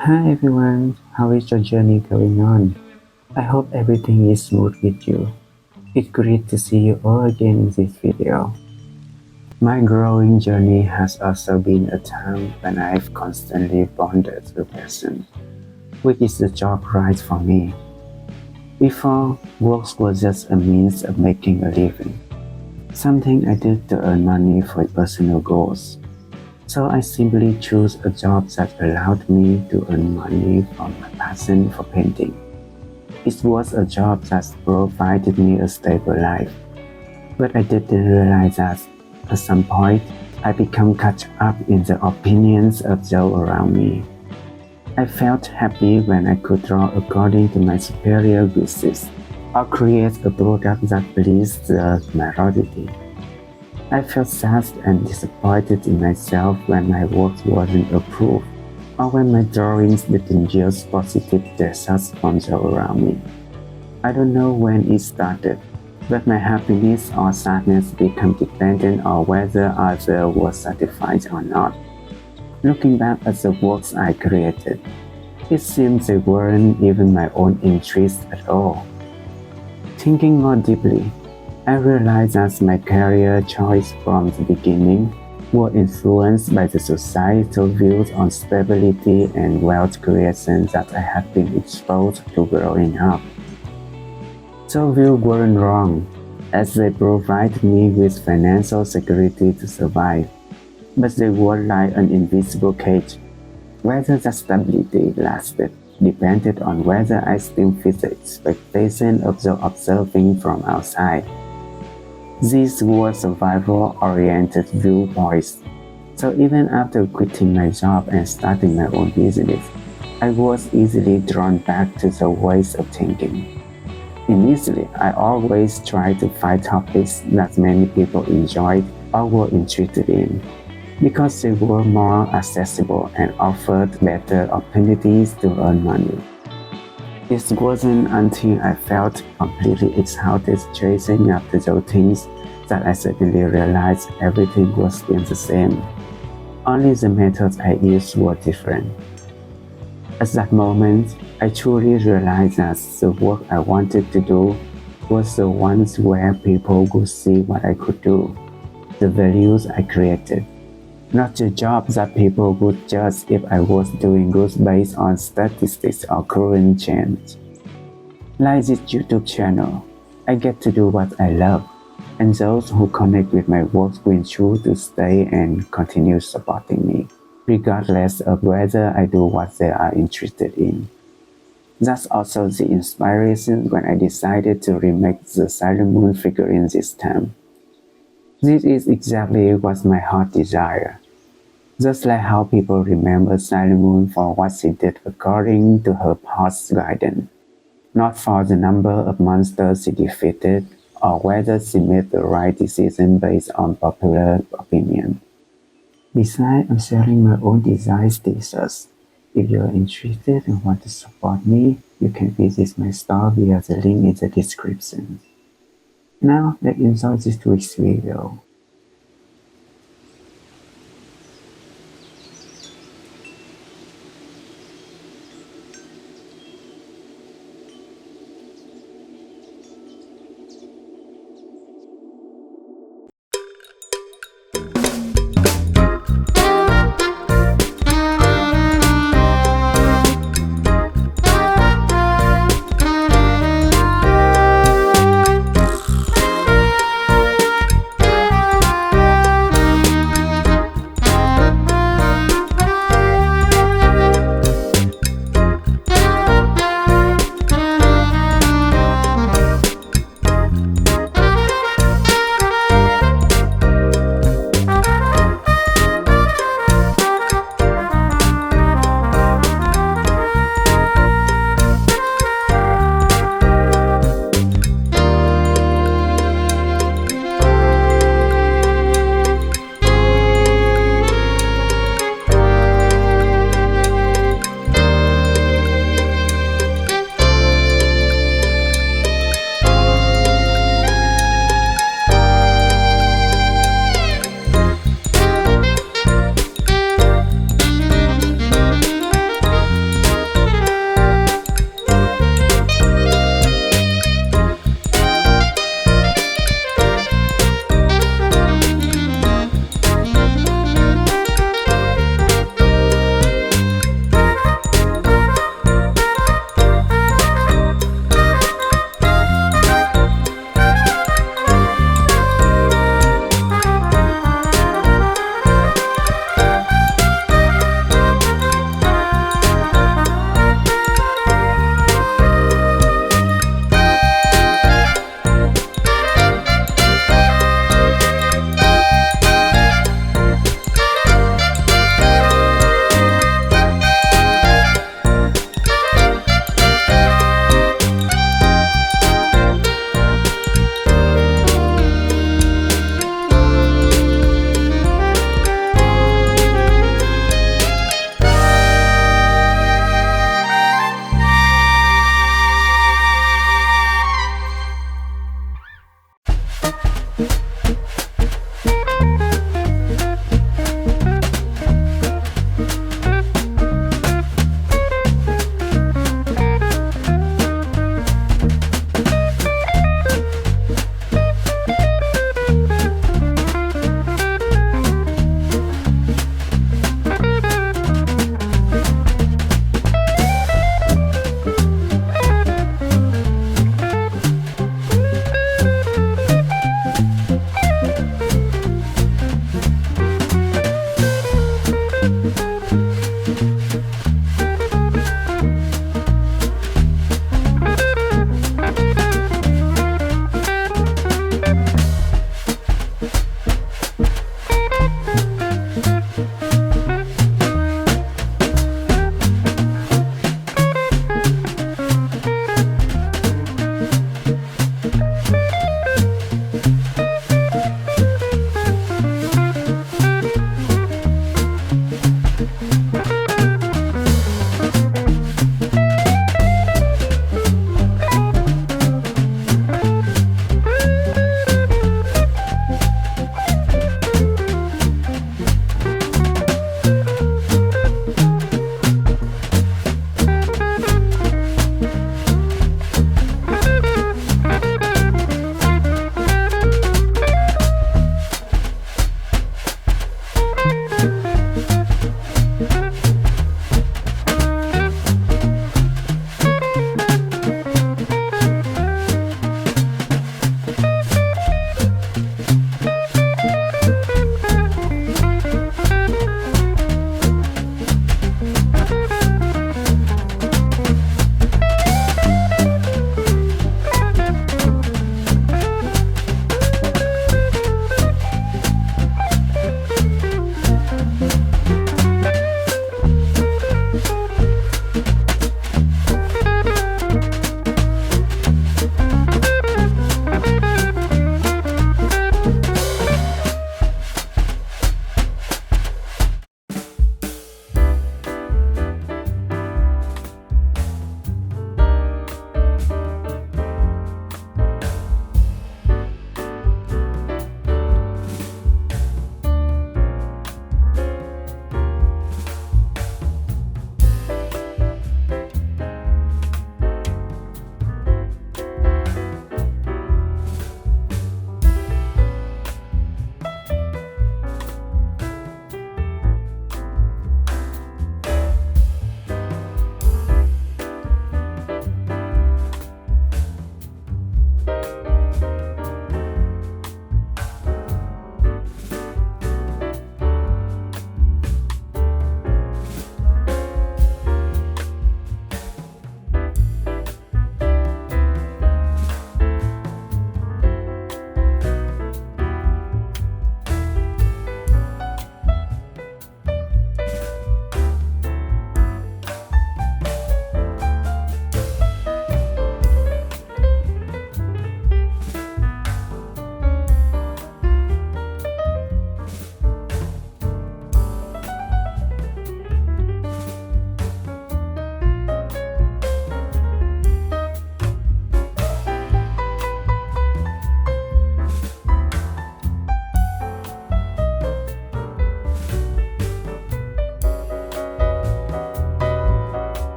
Hi everyone, how is your journey going on? I hope everything is smooth with you. It's great to see you all again in this video. My growing journey has also been a time when I've constantly pondered the question, which is the job right for me? Before, work was just a means of making a living, something I did to earn money for personal goals. So I simply chose a job that allowed me to earn money from my passion for painting. It was a job that provided me a stable life, but I didn't realize that at some point I became caught up in the opinions of those around me. I felt happy when I could draw according to my superior wishes or create a product that pleased the majority. I felt sad and disappointed in myself when my work wasn't approved or when my drawings didn't yield positive results from those around me. I don't know when it started, but my happiness or sadness became dependent on whether others were satisfied or not. Looking back at the works I created, it seems they weren't even my own interests at all. Thinking more deeply, I realized that my career choice from the beginning were influenced by the societal views on stability and wealth creation that I had been exposed to growing up. So views weren't wrong, as they provided me with financial security to survive, but they were like an invisible cage. Whether the stability lasted depended on whether I still fit the expectation of the observing from outside. These were survival-oriented viewpoints, so even after quitting my job and starting my own business, I was easily drawn back to the ways of thinking. Initially, I always tried to find topics that many people enjoyed or were interested in, because they were more accessible and offered better opportunities to earn money. It wasn't until I felt completely exhausted chasing after those things that I suddenly realized everything was still the same. Only the methods I used were different. At that moment, I truly realized that the work I wanted to do was the ones where people could see what I could do, the values I created, not the job that people would judge if I was doing good based on statistics or current trends. Like this YouTube channel, I get to do what I love, and those who connect with my work will choose to stay and continue supporting me, regardless of whether I do what they are interested in. That's also the inspiration when I decided to remake the Sailor Moon figurine this time. This is exactly what my heart desires. Just like how people remember Sailor Moon for what she did according to her past guidance, not for the number of monsters she defeated or whether she made the right decision based on popular opinion. Besides, I'm sharing my own design thesis. If you're interested and want to support me, you can visit my store via the link in the description. Now, let's enjoy this week's video.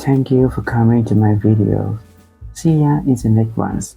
Thank you for coming to my video. See ya in the next ones.